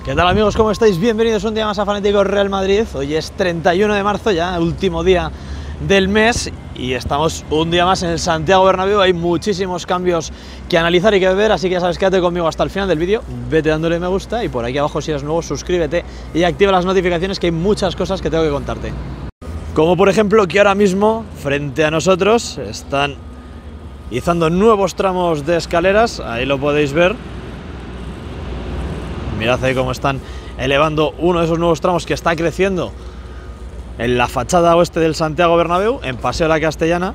¿Qué tal amigos? ¿Cómo estáis? Bienvenidos un día más a Fanáticos Real Madrid. Hoy es 31 de marzo ya, último día del mes y estamos un día más en el Santiago Bernabéu. Hay muchísimos cambios que analizar y que ver, así que ya sabes, quédate conmigo hasta el final del vídeo, vete dándole me gusta y por aquí abajo si eres nuevo suscríbete y activa las notificaciones, que hay muchas cosas que tengo que contarte. Como por ejemplo que ahora mismo frente a nosotros están izando nuevos tramos de escaleras, ahí lo podéis ver. Mirad ahí cómo están elevando uno de esos nuevos tramos que está creciendo en la fachada oeste del Santiago Bernabéu, en Paseo de la Castellana.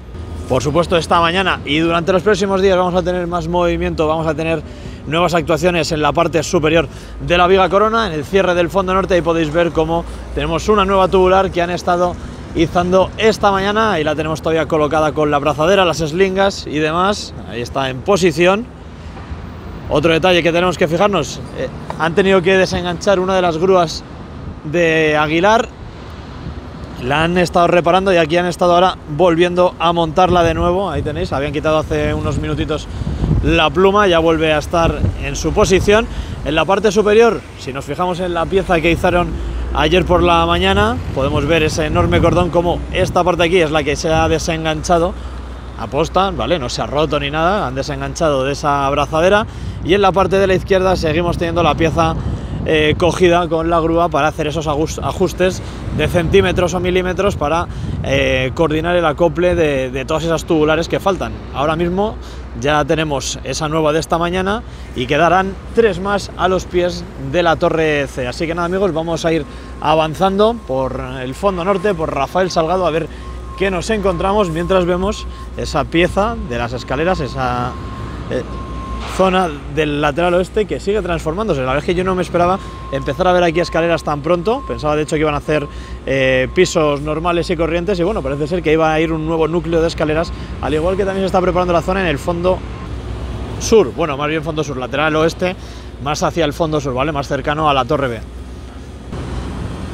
Por supuesto, esta mañana y durante los próximos días vamos a tener más movimiento, vamos a tener nuevas actuaciones en la parte superior de la viga Corona, en el cierre del fondo norte. Ahí podéis ver cómo tenemos una nueva tubular que han estado izando esta mañana y la tenemos todavía colocada con la abrazadera, las eslingas y demás. Ahí está en posición. Otro detalle que tenemos que fijarnos, han tenido que desenganchar una de las grúas de Aguilar, la han estado reparando y aquí han estado ahora volviendo a montarla de nuevo. Ahí tenéis, habían quitado hace unos minutitos la pluma, ya vuelve a estar en su posición. En la parte superior, si nos fijamos en la pieza que izaron ayer por la mañana, podemos ver ese enorme cordón, como esta parte aquí es la que se ha desenganchado aposta, ¿vale? No se ha roto ni nada, han desenganchado de esa abrazadera. Y en la parte de la izquierda seguimos teniendo la pieza cogida con la grúa para hacer esos ajustes de centímetros o milímetros para coordinar el acople de todas esas tubulares que faltan. Ahora mismo ya tenemos esa nueva de esta mañana y quedarán 3 más a los pies de la torre C. Así que nada amigos, vamos a ir avanzando por el fondo norte, por Rafael Salgado, a ver qué nos encontramos mientras vemos esa pieza de las escaleras, esa zona del lateral oeste que sigue transformándose. La verdad es que yo no me esperaba empezar a ver aquí escaleras tan pronto, pensaba de hecho que iban a hacer pisos normales y corrientes y bueno, parece ser que iba a ir un nuevo núcleo de escaleras, al igual que también se está preparando la zona en el fondo sur, bueno, más bien fondo sur, lateral oeste, más hacia el fondo sur, ¿vale? Más cercano a la torre B.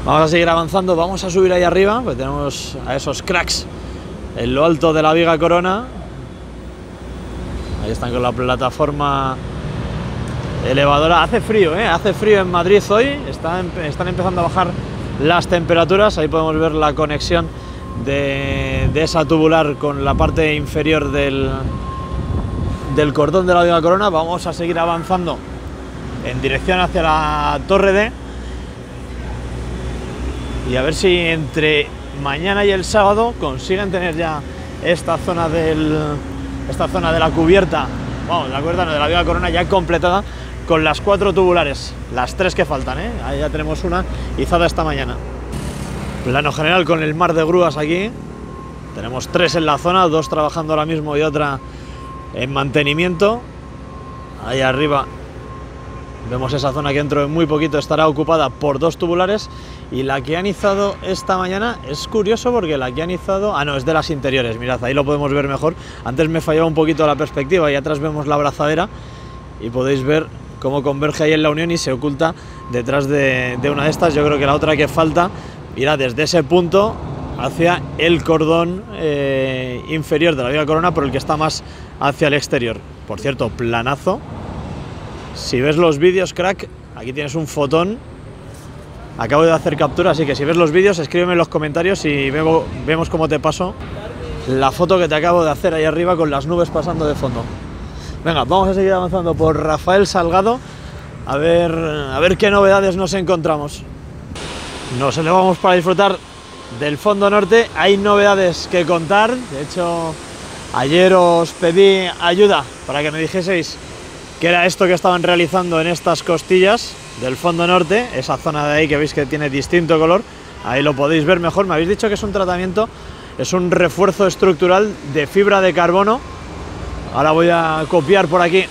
Vamos a seguir avanzando, vamos a subir ahí arriba, pues tenemos a esos cracks en lo alto de la viga Corona. Ahí están con la plataforma elevadora. Hace frío, hace frío en Madrid hoy, están empezando a bajar las temperaturas. Ahí podemos ver la conexión de esa tubular con la parte inferior del cordón de la viga Corona. Vamos a seguir avanzando en dirección hacia la torre D. Y a ver si entre mañana y el sábado consiguen tener ya esta zona de la cubierta, vamos, la cubierta no, de la viga Corona ya completada con las 4 tubulares, las 3 que faltan, Ahí ya tenemos una izada esta mañana. Plano general con el mar de grúas aquí, tenemos 3 en la zona, 2 trabajando ahora mismo y otra en mantenimiento. Ahí arriba vemos esa zona que dentro de muy poquito estará ocupada por 2 tubulares. Y la que han izado esta mañana es curioso porque la que han izado... Ah, no, es de las interiores, mirad, ahí lo podemos ver mejor. Antes me fallaba un poquito la perspectiva y atrás vemos la abrazadera y podéis ver cómo converge ahí en la unión y se oculta detrás de una de estas. Yo creo que la otra que falta irá desde ese punto hacia el cordón inferior de la viga Corona, por el que está más hacia el exterior. Por cierto, planazo. Si ves los vídeos, crack, aquí tienes un fotón. Acabo de hacer captura, así que si ves los vídeos, escríbeme en los comentarios y vemos cómo te paso la foto que te acabo de hacer ahí arriba con las nubes pasando de fondo. Venga, vamos a seguir avanzando por Rafael Salgado a ver qué novedades nos encontramos. Nos elevamos para disfrutar del fondo norte. Hay novedades que contar. De hecho, ayer os pedí ayuda para que me dijeseis qué era esto que estaban realizando en estas costillas del fondo norte, esa zona de ahí que veis que tiene distinto color. Ahí lo podéis ver mejor. Me habéis dicho que es un tratamiento, es un refuerzo estructural de fibra de carbono. Ahora voy a copiar por aquí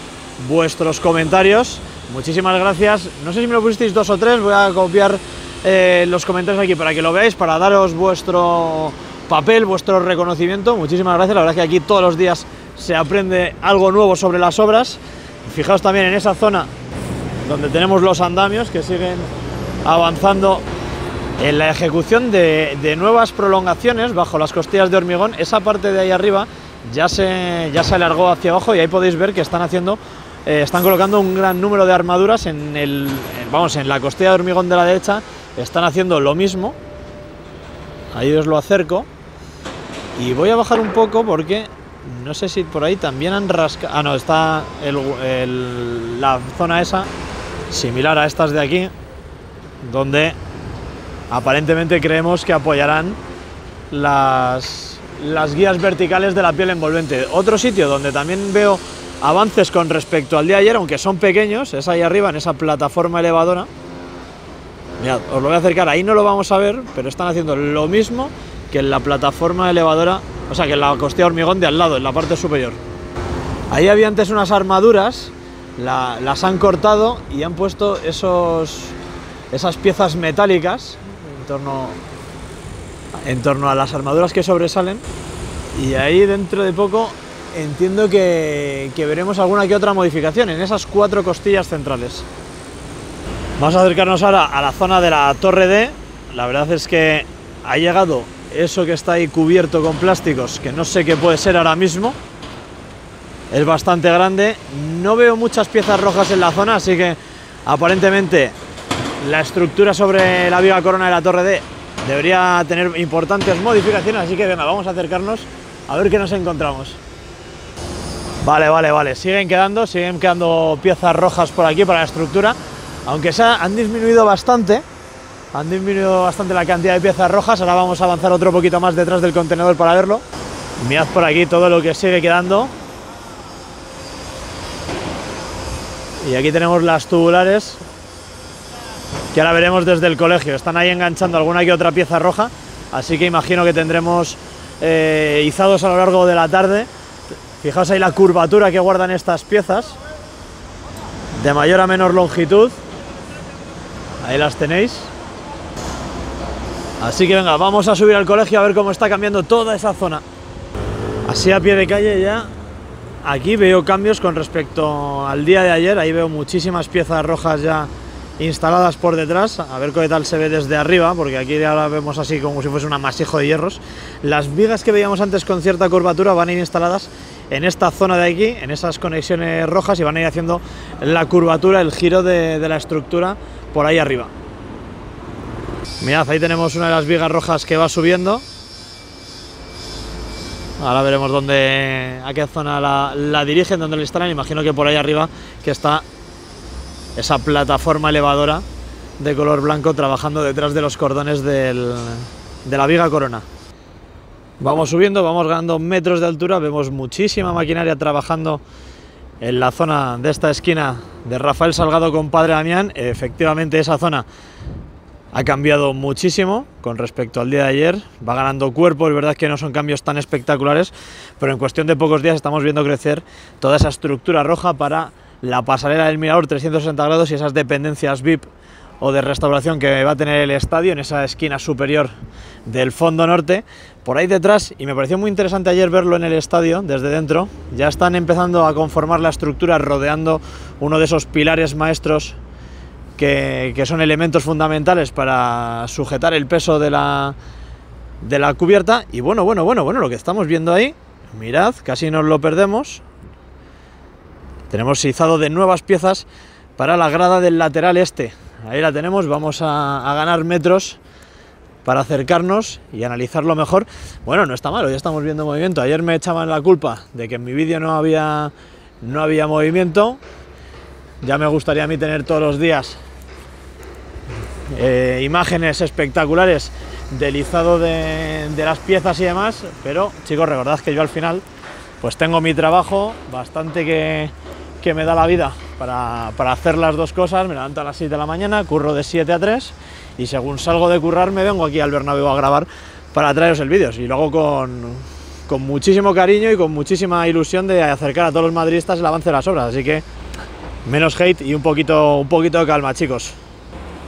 vuestros comentarios. Muchísimas gracias. No sé si me lo pusisteis 2 o 3, voy a copiar los comentarios aquí para que lo veáis, para daros vuestro papel, vuestro reconocimiento. Muchísimas gracias. La verdad es que aquí todos los días se aprende algo nuevo sobre las obras. Fijaos también en esa zona donde tenemos los andamios que siguen avanzando en la ejecución de nuevas prolongaciones bajo las costillas de hormigón. Esa parte de ahí arriba ya se alargó hacia abajo y ahí podéis ver que están haciendo están colocando un gran número de armaduras en la costilla de hormigón de la derecha. Están haciendo lo mismo. Ahí os lo acerco. Y voy a bajar un poco porque no sé si por ahí también han rascado. Ah, no, está la zona esa, similar a estas de aquí, donde aparentemente creemos que apoyarán las guías verticales de la piel envolvente. Otro sitio donde también veo avances con respecto al día de ayer, aunque son pequeños, es ahí arriba, en esa plataforma elevadora. Mirad, os lo voy a acercar, ahí no lo vamos a ver, pero están haciendo lo mismo que en la plataforma elevadora, o sea, que en la costilla de hormigón de al lado, en la parte superior. Ahí había antes unas armaduras, las han cortado y han puesto esas piezas metálicas en torno a las armaduras que sobresalen, y ahí dentro de poco entiendo que veremos alguna que otra modificación en esas 4 costillas centrales. Vamos a acercarnos ahora a la zona de la torre D. La verdad es que ha llegado eso que está ahí cubierto con plásticos, que no sé qué puede ser ahora mismo. Es bastante grande, no veo muchas piezas rojas en la zona, así que aparentemente la estructura sobre la viga corona de la torre D debería tener importantes modificaciones, así que venga, vamos a acercarnos a ver qué nos encontramos. Vale, siguen quedando piezas rojas por aquí para la estructura, aunque han disminuido bastante la cantidad de piezas rojas. Ahora vamos a avanzar otro poquito más detrás del contenedor para verlo. Mirad por aquí todo lo que sigue quedando. Y aquí tenemos las tubulares, que ahora veremos desde el colegio. Están ahí enganchando alguna que otra pieza roja, así que imagino que tendremos izados a lo largo de la tarde. Fijaos ahí la curvatura que guardan estas piezas, de mayor a menor longitud. Ahí las tenéis. Así que venga, vamos a subir al colegio a ver cómo está cambiando toda esa zona. Así a pie de calle ya, aquí veo cambios con respecto al día de ayer. Ahí veo muchísimas piezas rojas ya instaladas por detrás. A ver qué tal se ve desde arriba, porque aquí ahora vemos así como si fuese un amasijo de hierros. Las vigas que veíamos antes con cierta curvatura van a ir instaladas en esta zona de aquí, en esas conexiones rojas, y van a ir haciendo la curvatura, el giro de la estructura por ahí arriba. Mirad, ahí tenemos una de las vigas rojas que va subiendo. Ahora veremos a qué zona la dirigen, dónde la instalan. Imagino que por ahí arriba, que está esa plataforma elevadora de color blanco trabajando detrás de los cordones de la viga corona. Vamos subiendo, vamos ganando metros de altura, vemos muchísima maquinaria trabajando en la zona de esta esquina de Rafael Salgado con Padre Damián. Efectivamente, esa zona ha cambiado muchísimo con respecto al día de ayer, va ganando cuerpo. Es verdad que no son cambios tan espectaculares, pero en cuestión de pocos días estamos viendo crecer toda esa estructura roja para la pasarela del Mirador 360 grados y esas dependencias VIP o de restauración que va a tener el estadio en esa esquina superior del fondo norte. Por ahí detrás, y me pareció muy interesante ayer verlo en el estadio desde dentro, ya están empezando a conformar la estructura rodeando uno de esos pilares maestros que son elementos fundamentales para sujetar el peso de la cubierta. Y bueno, lo que estamos viendo ahí, mirad, casi nos lo perdemos. Tenemos izado de nuevas piezas para la grada del lateral este. Ahí la tenemos, vamos a ganar metros para acercarnos y analizarlo mejor. Bueno, no está malo, ya estamos viendo movimiento. Ayer me echaban la culpa de que en mi vídeo no había movimiento. Ya me gustaría a mí tener todos los días imágenes espectaculares del izado de las piezas y demás, pero chicos, recordad que yo al final pues tengo mi trabajo bastante que me da la vida para hacer las dos cosas. Me levanto a las 7 de la mañana, curro de 7 a 3 y según salgo de currar me vengo aquí al Bernabéu a grabar para traeros el vídeo, y lo hago con muchísimo cariño y con muchísima ilusión de acercar a todos los madridistas el avance de las obras, así que menos hate y un poquito de calma, chicos.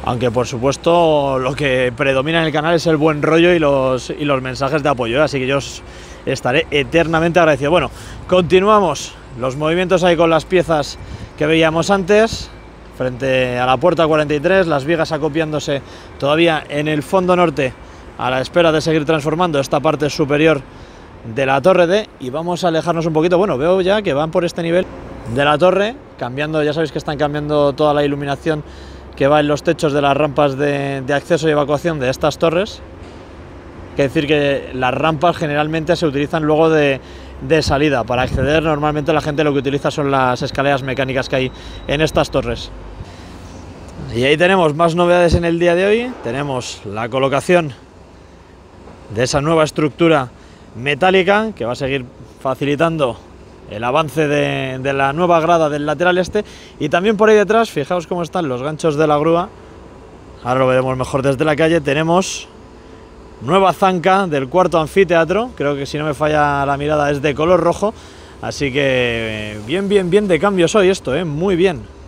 Aunque por supuesto lo que predomina en el canal es el buen rollo y los mensajes de apoyo, así que yo os estaré eternamente agradecido. Bueno, continuamos los movimientos ahí con las piezas que veíamos antes, frente a la puerta 43, las vigas acopiándose todavía en el fondo norte a la espera de seguir transformando esta parte superior de la torre D, y vamos a alejarnos un poquito. Bueno, veo ya que van por este nivel de la torre, cambiando, ya sabéis que están cambiando toda la iluminación que va en los techos de las rampas de acceso y evacuación de estas torres. Quiere decir que las rampas generalmente se utilizan luego de salida. Para acceder normalmente la gente lo que utiliza son las escaleras mecánicas que hay en estas torres. Y ahí tenemos más novedades en el día de hoy. Tenemos la colocación de esa nueva estructura metálica que va a seguir facilitando el avance de la nueva grada del lateral este, y también por ahí detrás, fijaos cómo están los ganchos de la grúa, ahora lo veremos mejor desde la calle. Tenemos nueva zanca del cuarto anfiteatro, creo que si no me falla la mirada es de color rojo, así que bien de cambios hoy esto, muy bien.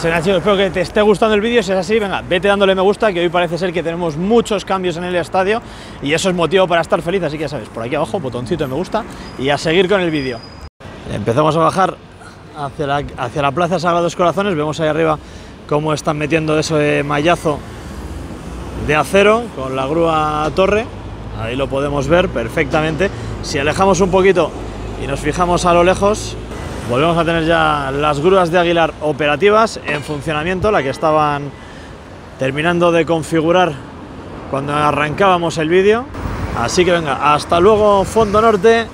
Nacho, espero que te esté gustando el vídeo. Si es así, venga, vete dándole me gusta, que hoy parece ser que tenemos muchos cambios en el estadio y eso es motivo para estar feliz, así que ya sabes, por aquí abajo, botoncito de me gusta y a seguir con el vídeo. Empezamos a bajar hacia la Plaza Sagrados Corazones, vemos ahí arriba cómo están metiendo ese mallazo de acero con la grúa torre, ahí lo podemos ver perfectamente. Si alejamos un poquito y nos fijamos a lo lejos, volvemos a tener ya las grúas de Aguilar operativas en funcionamiento, la que estaban terminando de configurar cuando arrancábamos el vídeo. Así que venga, hasta luego Fondo Norte,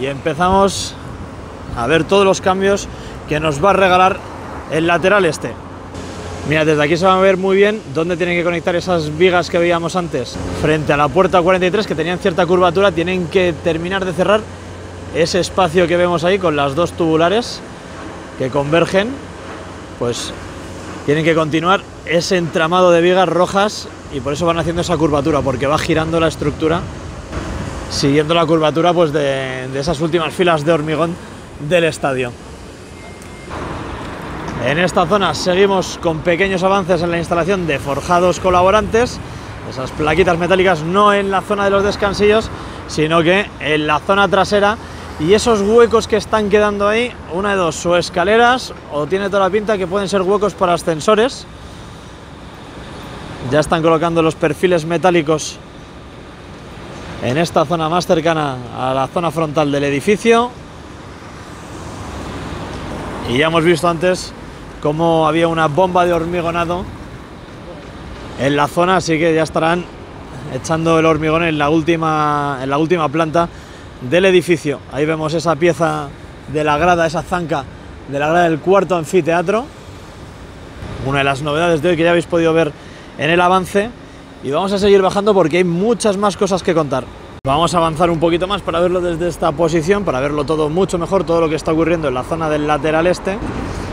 y empezamos a ver todos los cambios que nos va a regalar el lateral este. Mira, desde aquí se va a ver muy bien dónde tienen que conectar esas vigas que veíamos antes frente a la puerta 43, que tenían cierta curvatura. Tienen que terminar de cerrar ese espacio que vemos ahí con las dos tubulares que convergen, pues tienen que continuar ese entramado de vigas rojas, y por eso van haciendo esa curvatura, porque va girando la estructura siguiendo la curvatura pues de esas últimas filas de hormigón del estadio. En esta zona seguimos con pequeños avances en la instalación de forjados colaborantes, esas plaquitas metálicas no en la zona de los descansillos, sino que en la zona trasera. Y esos huecos que están quedando ahí, una de dos, o escaleras, o tiene toda la pinta que pueden ser huecos para ascensores. Ya están colocando los perfiles metálicos en esta zona más cercana a la zona frontal del edificio. Y ya hemos visto antes cómo había una bomba de hormigonado en la zona, así que ya estarán echando el hormigón en la última planta del edificio. Ahí vemos esa pieza de la grada, esa zanca de la grada del cuarto anfiteatro, una de las novedades de hoy que ya habéis podido ver en el avance, y vamos a seguir bajando porque hay muchas más cosas que contar. Vamos a avanzar un poquito más para verlo desde esta posición, para verlo todo mucho mejor, todo lo que está ocurriendo en la zona del lateral este.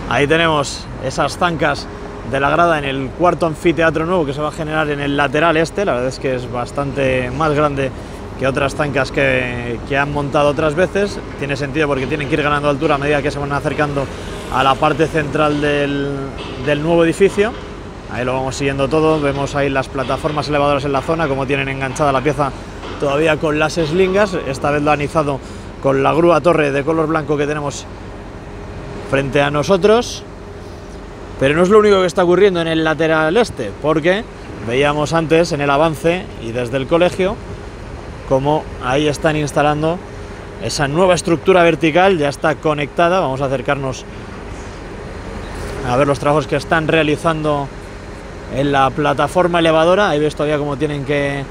Ahí tenemos esas zancas de la grada en el cuarto anfiteatro nuevo que se va a generar en el lateral este. La verdad es que es bastante más grande que otras zancas que han montado otras veces. Tiene sentido porque tienen que ir ganando altura a medida que se van acercando a la parte central del nuevo edificio. Ahí lo vamos siguiendo todo, vemos ahí las plataformas elevadoras en la zona, como tienen enganchada la pieza todavía con las eslingas. Esta vez lo han izado con la grúa torre de color blanco que tenemos frente a nosotros. Pero no es lo único que está ocurriendo en el lateral este, porque veíamos antes en el avance y desde el colegio como ahí están instalando esa nueva estructura vertical, ya está conectada. Vamos a acercarnos a ver los trabajos que están realizando en la plataforma elevadora. Ahí ves todavía cómo tienen que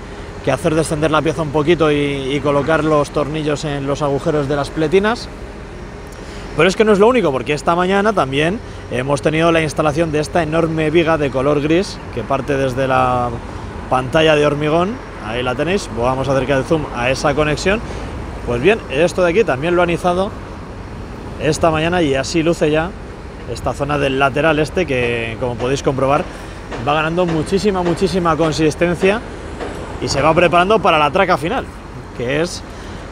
hacer descender la pieza un poquito y colocar los tornillos en los agujeros de las pletinas. Pero es que no es lo único, porque esta mañana también hemos tenido la instalación de esta enorme viga de color gris que parte desde la pantalla de hormigón. Ahí la tenéis, vamos a acercar el zoom a esa conexión. Pues bien, esto de aquí también lo han izado esta mañana y así luce ya esta zona del lateral este, que como podéis comprobar va ganando muchísima consistencia y se va preparando para la traca final, que es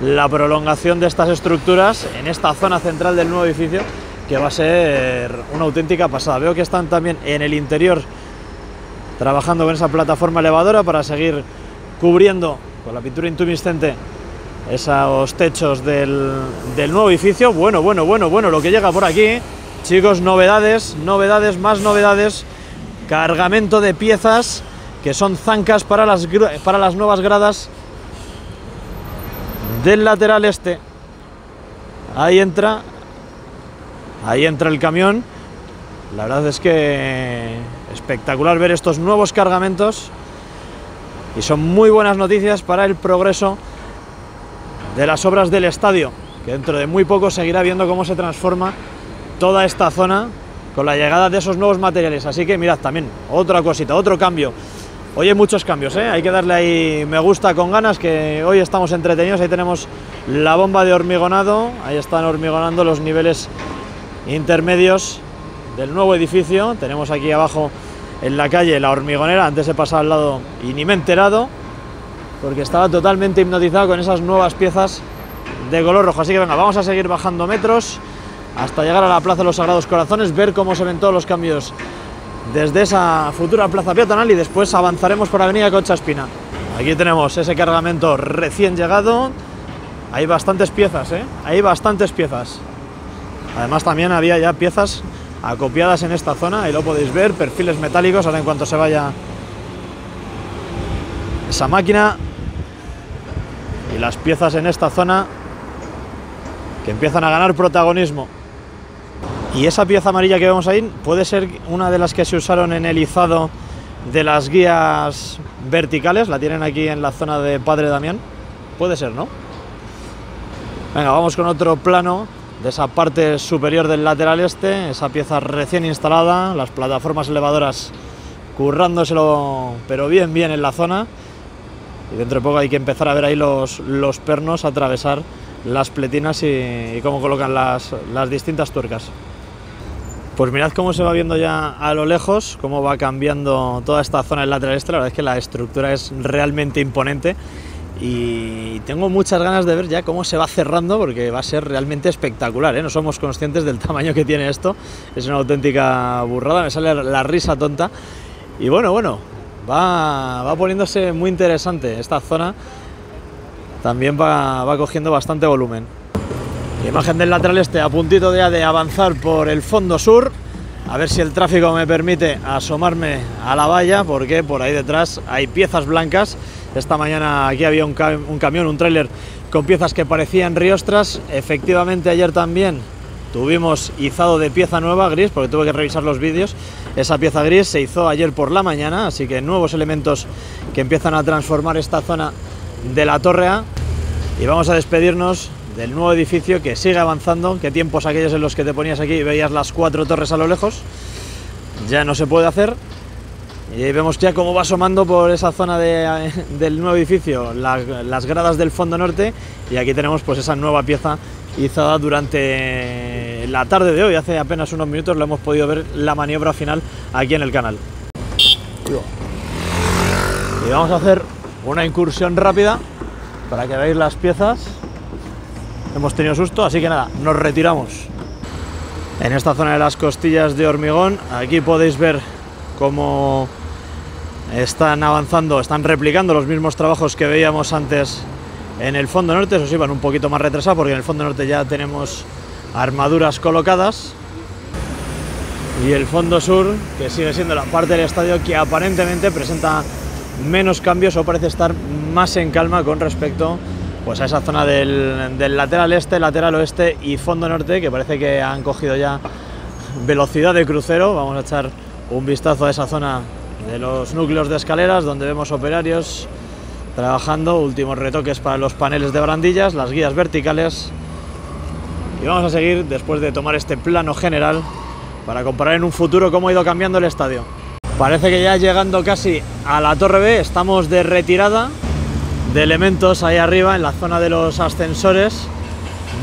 la prolongación de estas estructuras en esta zona central del nuevo edificio, que va a ser una auténtica pasada. Veo que están también en el interior trabajando con esa plataforma elevadora para seguir cubriendo con la pintura intumescente esos techos del nuevo edificio. Bueno, lo que llega por aquí, chicos, novedades, más novedades, cargamento de piezas que son zancas para las nuevas gradas del lateral este. Ahí entra ahí entra el camión. La verdad es que espectacular ver estos nuevos cargamentos y son muy buenas noticias para el progreso de las obras del estadio, que dentro de muy poco seguirá viendo cómo se transforma toda esta zona con la llegada de esos nuevos materiales. Así que mirad también, otra cosita, otro cambio. Hoy hay muchos cambios, ¿eh? Hay que darle ahí me gusta con ganas, que hoy estamos entretenidos. Ahí tenemos la bomba de hormigonado, ahí están hormigonando los niveles intermedios del nuevo edificio. Tenemos aquí abajo en la calle la hormigonera, antes he pasado al lado y ni me he enterado, porque estaba totalmente hipnotizado con esas nuevas piezas de color rojo. Así que venga, vamos a seguir bajando metros hasta llegar a la Plaza de los Sagrados Corazones, ver cómo se ven todos los cambios desde esa futura plaza peatonal y después avanzaremos por Avenida Concha Espina. Aquí tenemos ese cargamento recién llegado. Hay bastantes piezas, ¿eh? Hay bastantes piezas. Además también había ya piezas acopiadas en esta zona, ahí lo podéis ver, perfiles metálicos. Ahora en cuanto se vaya esa máquina y las piezas en esta zona que empiezan a ganar protagonismo. Y esa pieza amarilla que vemos ahí puede ser una de las que se usaron en el izado de las guías verticales. La tienen aquí en la zona de Padre Damián. Puede ser, ¿no? Venga, vamos con otro plano de esa parte superior del lateral este. Esa pieza recién instalada, las plataformas elevadoras currándoselo, pero bien en la zona. Y dentro de poco hay que empezar a ver ahí los pernos atravesar las pletinas y cómo colocan las distintas tuercas. Pues mirad cómo se va viendo ya a lo lejos, cómo va cambiando toda esta zona del lateral este. La verdad es que la estructura es realmente imponente y tengo muchas ganas de ver ya cómo se va cerrando, porque va a ser realmente espectacular, ¿eh? No somos conscientes del tamaño que tiene esto, es una auténtica burrada, me sale la risa tonta. Y bueno, va poniéndose muy interesante esta zona, también va cogiendo bastante volumen. Imagen del lateral este a puntito ya de avanzar por el fondo sur, a ver si el tráfico me permite asomarme a la valla, porque por ahí detrás hay piezas blancas. Esta mañana aquí había un camión, un tráiler con piezas que parecían riostras. Efectivamente ayer también tuvimos izado de pieza nueva gris, porque tuve que revisar los vídeos. Esa pieza gris se hizo ayer por la mañana, así que nuevos elementos que empiezan a transformar esta zona de la Torre A. Y vamos a despedirnos del nuevo edificio que sigue avanzando. Qué tiempos aquellos en los que te ponías aquí y veías las 4 torres a lo lejos. Ya no se puede hacer. Y ahí vemos ya cómo va asomando por esa zona del nuevo edificio las gradas del fondo norte. Y aquí tenemos pues esa nueva pieza izada durante la tarde de hoy. Hace apenas unos minutos lo hemos podido ver, la maniobra final aquí en el canal. Y vamos a hacer una incursión rápida para que veáis las piezas. Hemos tenido susto, así que nada, nos retiramos. En esta zona de las costillas de hormigón, aquí podéis ver cómo están avanzando, están replicando los mismos trabajos que veíamos antes en el fondo norte. Eso sí, van un poquito más retrasados, porque en el fondo norte ya tenemos armaduras colocadas. Y el fondo sur, que sigue siendo la parte del estadio que aparentemente presenta menos cambios o parece estar más en calma con respecto pues a esa zona del lateral este, lateral oeste y fondo norte, que parece que han cogido ya velocidad de crucero. Vamos a echar un vistazo a esa zona de los núcleos de escaleras, donde vemos operarios trabajando, últimos retoques para los paneles de barandillas, las guías verticales. Y vamos a seguir después de tomar este plano general para comparar en un futuro cómo ha ido cambiando el estadio. Parece que ya llegando casi a la Torre B, estamos de retirada de elementos ahí arriba en la zona de los ascensores.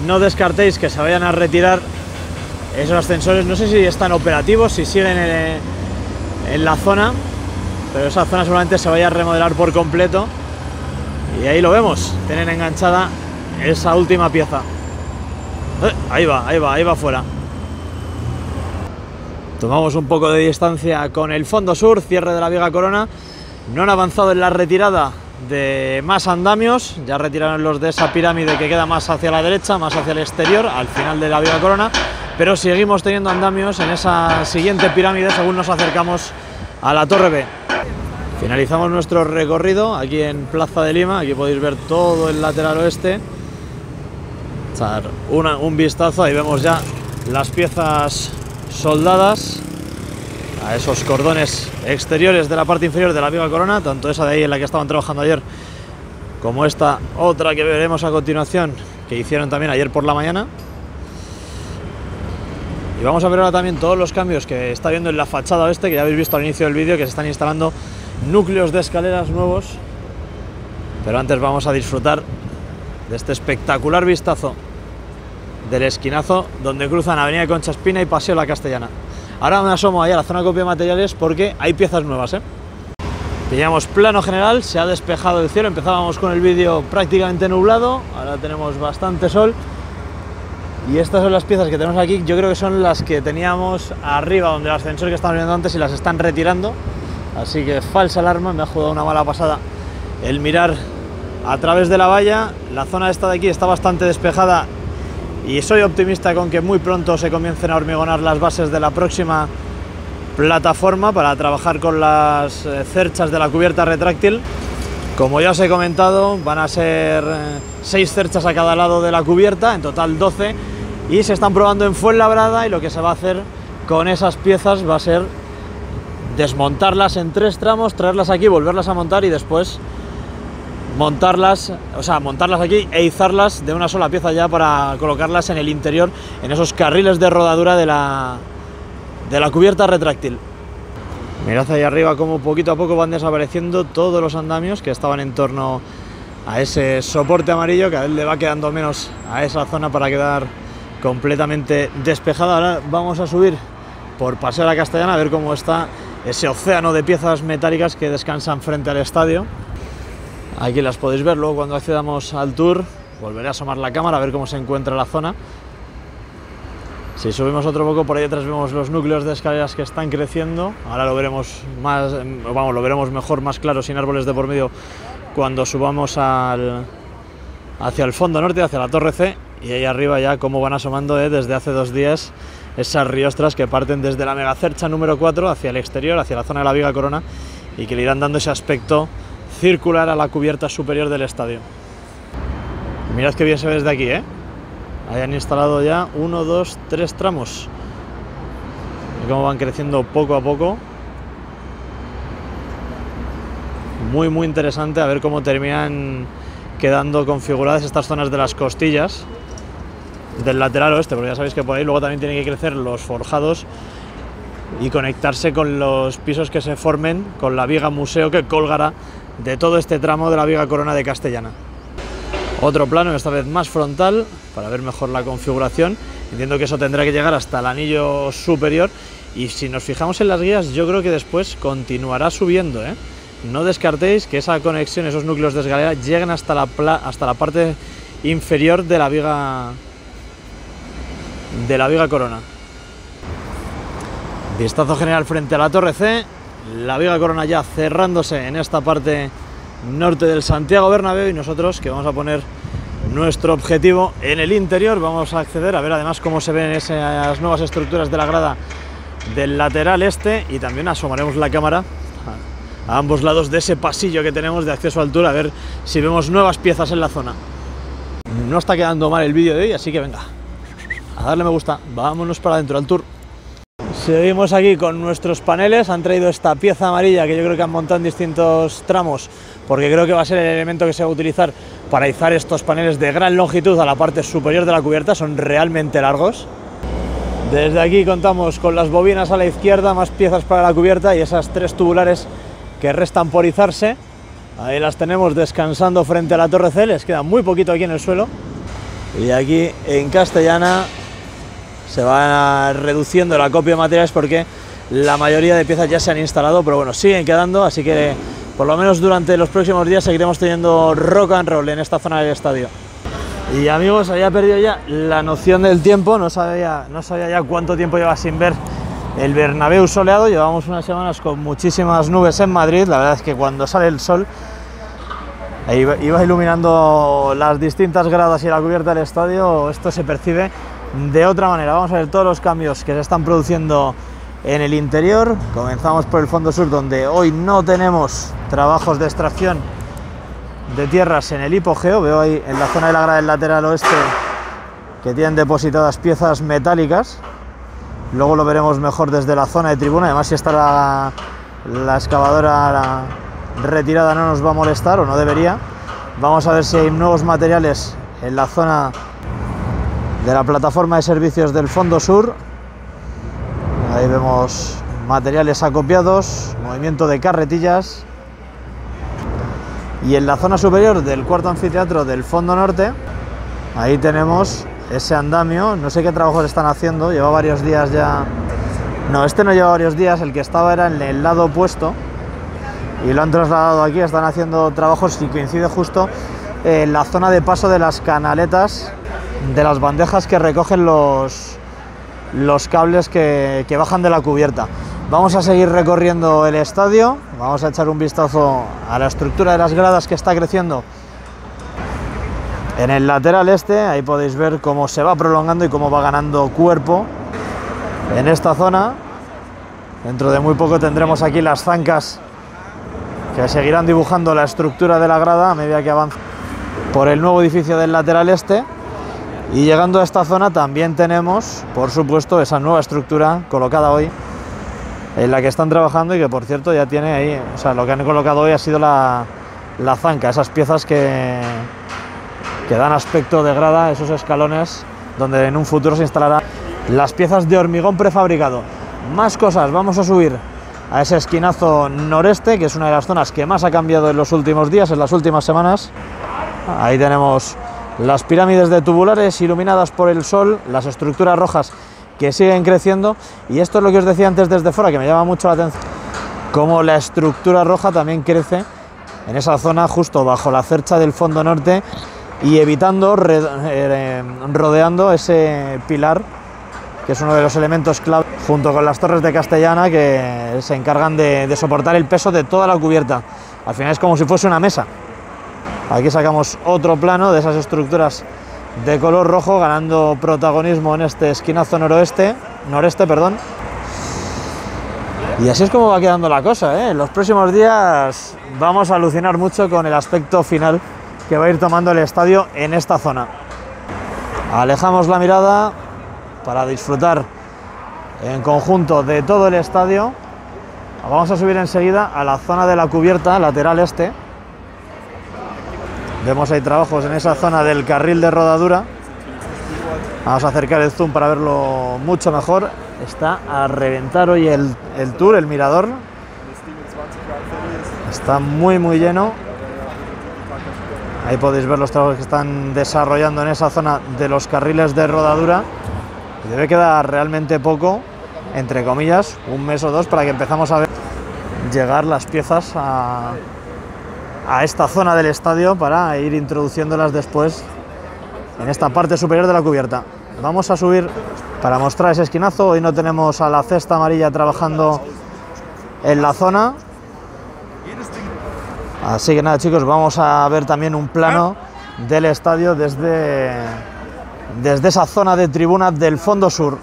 No descartéis que se vayan a retirar esos ascensores, no sé si están operativos, si siguen en la zona, pero esa zona seguramente se vaya a remodelar por completo. Y ahí lo vemos, tienen enganchada esa última pieza. Ahí va fuera. Tomamos un poco de distancia con el fondo sur, cierre de la Viga Corona. No han avanzado en la retirada de más andamios, ya retiraron los de esa pirámide que queda más hacia la derecha, más hacia el exterior, al final de la Viga Corona, pero seguimos teniendo andamios en esa siguiente pirámide según nos acercamos a la Torre B. Finalizamos nuestro recorrido aquí en Plaza de Lima. Aquí podéis ver todo el lateral oeste, echar un vistazo, ahí vemos ya las piezas soldadas a esos cordones exteriores de la parte inferior de la viga corona, tanto esa de ahí en la que estaban trabajando ayer como esta otra que veremos a continuación, que hicieron también ayer por la mañana. Y vamos a ver ahora también todos los cambios que está viendo en la fachada oeste, que ya habéis visto al inicio del vídeo, que se están instalando núcleos de escaleras nuevos. Pero antes vamos a disfrutar de este espectacular vistazo del esquinazo donde cruzan Avenida Concha Espina y Paseo La Castellana. Ahora me asomo ahí a la zona de copia de materiales porque hay piezas nuevas, Pillamos plano general, se ha despejado el cielo, empezábamos con el vídeo prácticamente nublado, ahora tenemos bastante sol. Y estas son las piezas que tenemos aquí, yo creo que son las que teníamos arriba donde el ascensor que estábamos viendo antes y las están retirando. Así que falsa alarma, me ha jugado una mala pasada el mirar a través de la valla. La zona esta de aquí está bastante despejada y soy optimista con que muy pronto se comiencen a hormigonar las bases de la próxima plataforma para trabajar con las cerchas de la cubierta retráctil. Como ya os he comentado, van a ser 6 cerchas a cada lado de la cubierta, en total 12, y se están probando en Fuenlabrada, y lo que se va a hacer con esas piezas va a ser desmontarlas en 3 tramos, traerlas aquí, volverlas a montar y después montarlas aquí e izarlas de una sola pieza ya para colocarlas en el interior, en esos carriles de rodadura de la cubierta retráctil. Mirad ahí arriba cómo poquito a poco van desapareciendo todos los andamios que estaban en torno a ese soporte amarillo, que a él le va quedando menos a esa zona para quedar completamente despejada. Ahora vamos a subir por Paseo La Castellana a ver cómo está ese océano de piezas metálicas que descansan frente al estadio. Aquí las podéis ver, luego cuando accedamos al tour volveré a asomar la cámara a ver cómo se encuentra la zona. Si subimos otro poco, por ahí detrás vemos los núcleos de escaleras que están creciendo. Ahora lo veremos más, lo veremos mejor, más claro, sin árboles de por medio, cuando subamos hacia el fondo norte, hacia la Torre C, y ahí arriba ya cómo van asomando desde hace 2 días esas riostras que parten desde la megacercha número 4 hacia el exterior, hacia la zona de la viga corona, y que le irán dando ese aspecto circular a la cubierta superior del estadio. Mirad qué bien se ve desde aquí, Hayan instalado ya 1, 2, 3 tramos. Y cómo van creciendo poco a poco. Muy interesante a ver cómo terminan quedando configuradas estas zonas de las costillas del lateral oeste, porque ya sabéis que por ahí luego también tienen que crecer los forjados y conectarse con los pisos que se formen con la viga museo que colgará de todo este tramo de la viga corona de Castellana. Otro plano, esta vez más frontal, para ver mejor la configuración. Entiendo que eso tendrá que llegar hasta el anillo superior, y si nos fijamos en las guías, yo creo que después continuará subiendo, No descartéis que esa conexión, esos núcleos de escalera, lleguen hasta la parte inferior de la viga corona. Vistazo general frente a la Torre C, la viga corona ya cerrándose en esta parte norte del Santiago Bernabéu, y nosotros, que vamos a poner nuestro objetivo en el interior, vamos a acceder a ver además cómo se ven esas nuevas estructuras de la grada del lateral este, y también asomaremos la cámara a ambos lados de ese pasillo que tenemos de acceso a altura, a ver si vemos nuevas piezas en la zona. No está quedando mal el vídeo de hoy, así que venga, a darle me gusta, vámonos para adentro al tour. Seguimos aquí con nuestros paneles. Han traído esta pieza amarilla que yo creo que han montado en distintos tramos, porque creo que va a ser el elemento que se va a utilizar para izar estos paneles de gran longitud a la parte superior de la cubierta. Son realmente largos. Desde aquí contamos con las bobinas a la izquierda, más piezas para la cubierta y esas 3 tubulares que restan por izarse. Ahí las tenemos descansando frente a la Torre C, les queda muy poquito aquí en el suelo. Y aquí en Castellana se va reduciendo la copia de materiales porque la mayoría de piezas ya se han instalado, pero bueno, siguen quedando, así que por lo menos durante los próximos días seguiremos teniendo rock and roll en esta zona del estadio. Y amigos, había perdido ya la noción del tiempo, no sabía ya cuánto tiempo lleva sin ver el Bernabéu soleado. Llevamos unas semanas con muchísimas nubes en Madrid, la verdad es que cuando sale el sol iba iluminando las distintas gradas y la cubierta del estadio, esto se percibe de otra manera. Vamos a ver todos los cambios que se están produciendo en el interior. Comenzamos por el fondo sur, donde hoy no tenemos trabajos de extracción de tierras en el hipogeo. Veo ahí en la zona de la grada del lateral oeste que tienen depositadas piezas metálicas. Luego lo veremos mejor desde la zona de tribuna. Además, si está la excavadora retirada no nos va a molestar, o no debería. Vamos a ver si hay nuevos materiales en la zona de la plataforma de servicios del fondo sur. Ahí vemos materiales acopiados, movimiento de carretillas. Y en la zona superior del cuarto anfiteatro del fondo norte, ahí tenemos ese andamio. No sé qué trabajos están haciendo, lleva varios días ya. No, este no lleva varios días, el que estaba era en el lado opuesto y lo han trasladado aquí. Están haciendo trabajos y coincide justo en la zona de paso de las canaletas, de las bandejas que recogen los cables que bajan de la cubierta. Vamos a seguir recorriendo el estadio, vamos a echar un vistazo a la estructura de las gradas que está creciendo en el lateral este. Ahí podéis ver cómo se va prolongando y cómo va ganando cuerpo en esta zona. Dentro de muy poco tendremos aquí las zancas que seguirán dibujando la estructura de la grada a medida que avanza por el nuevo edificio del lateral este. Y llegando a esta zona también tenemos, por supuesto, esa nueva estructura colocada hoy, en la que están trabajando y que, por cierto, ya tiene ahí, o sea, lo que han colocado hoy ha sido la zanca, esas piezas que dan aspecto de grada, esos escalones donde en un futuro se instalarán las piezas de hormigón prefabricado. Más cosas, vamos a subir a ese esquinazo noreste, que es una de las zonas que más ha cambiado en los últimos días, en las últimas semanas. Ahí tenemos las pirámides de tubulares iluminadas por el sol, las estructuras rojas que siguen creciendo, y esto es lo que os decía antes desde fuera, que me llama mucho la atención, como la estructura roja también crece en esa zona justo bajo la cercha del fondo norte y evitando, rodeando ese pilar, que es uno de los elementos clave, junto con las torres de Castellana, que se encargan de soportar el peso de toda la cubierta. Al final es como si fuese una mesa. Aquí sacamos otro plano de esas estructuras de color rojo ganando protagonismo en este esquinazo noreste, perdón. Y así es como va quedando la cosa, ¿eh? En los próximos días vamos a alucinar mucho con el aspecto final que va a ir tomando el estadio en esta zona. Alejamos la mirada para disfrutar en conjunto de todo el estadio. Vamos a subir enseguida a la zona de la cubierta lateral este. Vemos ahí trabajos en esa zona del carril de rodadura. Vamos a acercar el zoom para verlo mucho mejor. Está a reventar hoy el tour, el mirador. Está muy lleno. Ahí podéis ver los trabajos que están desarrollando en esa zona de los carriles de rodadura. Debe quedar realmente poco, entre comillas, un mes o dos, para que empezamos a ver llegar las piezas a esta zona del estadio para ir introduciéndolas después en esta parte superior de la cubierta. Vamos a subir para mostrar ese esquinazo. Hoy no tenemos a la cesta amarilla trabajando en la zona, así que nada, chicos, vamos a ver también un plano del estadio desde esa zona de tribuna del fondo sur.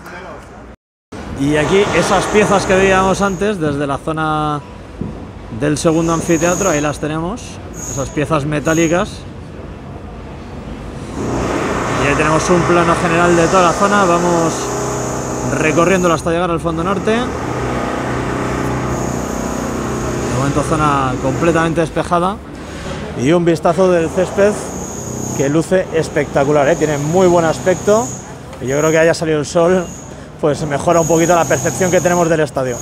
Y aquí esas piezas que veíamos antes desde la zona del segundo anfiteatro, ahí las tenemos, esas piezas metálicas. Y ahí tenemos un plano general de toda la zona. Vamos recorriéndolo hasta llegar al fondo norte. De momento zona completamente despejada y un vistazo del césped que luce espectacular, ¿eh? Tiene muy buen aspecto y yo creo que haya salido el sol pues mejora un poquito la percepción que tenemos del estadio.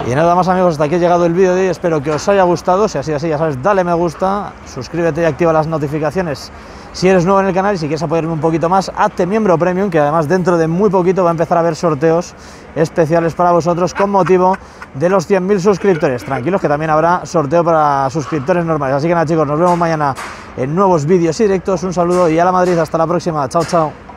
Y nada más, amigos, hasta aquí ha llegado el vídeo de hoy. Espero que os haya gustado. Si así, ya sabes, dale me gusta, suscríbete y activa las notificaciones si eres nuevo en el canal. Y si quieres apoyarme un poquito más, hazte miembro premium, que además dentro de muy poquito va a empezar a haber sorteos especiales para vosotros con motivo de los 100.000 suscriptores. Tranquilos, que también habrá sorteo para suscriptores normales. Así que nada, chicos, nos vemos mañana en nuevos vídeos y directos. Un saludo y a la Madrid, hasta la próxima. Chao, chao.